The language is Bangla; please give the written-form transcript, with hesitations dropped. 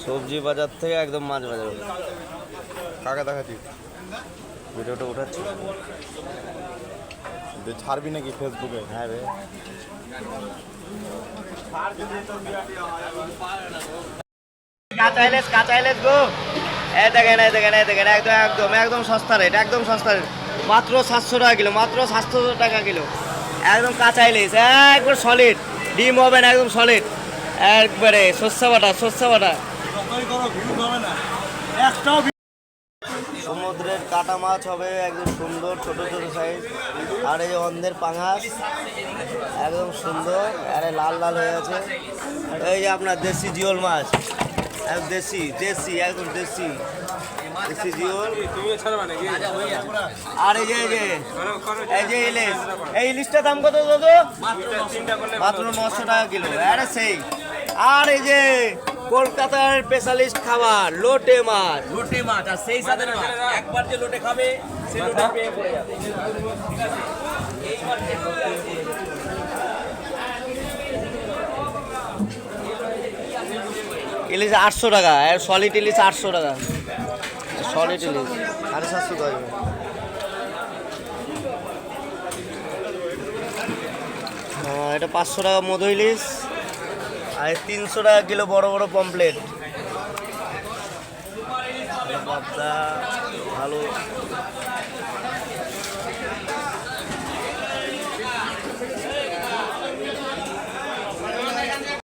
সবজি বাজার থেকে একদম মাছ বাজার কাকে দেখাচ্ছি ভিডিওটা উঠাচ্ছি ছাড়বি নাকি ফেসবুকে? হ্যাঁ রে কাঁচা ইলিশ গো দেখেন একদম সস্তা রেট, একদম সস্তা রেট, মাত্র 700 টাকা কিলো, মাত্র 700 টাকা কিলো, একদম কাঁচা ইলিশ একবার সলিড, ডিম হবে না, একদম সলিড একবারে সর্ষে বাটা সমুদ্রের কাটা মাছ হবে একদম সুন্দর, ছোট ছোট সাইজ। আর এই যে অন্ধের পাঙাশ একদম সুন্দর, আরে লাল লাল হয়ে আছে। এই যে আপনার দেশি জিওল মাছ, দেশি একদম দেশি জিওল। আর এই যে ইলিশ, এই ইলিশটার দাম কত দাদু? মাত্র 900 টাকা কিলো। আরে সেই, আর এই যে কলকাতার স্পেশালিস্ট খাবার লোটে মাছ, আর সেই সাথে একবার যে লোটে খাবে সে লোটে পেয়ে পড়ে যাবে। ইলিশ 800 টাকা, আর সলিড ইলিশ 800 টাকা, সলিড ইলিশ 750 টাকা। এটা 500 টাকা মধু ইলিশ, আর 300 টাকা কিলো বড় বড় পমপ্লেট। ভালো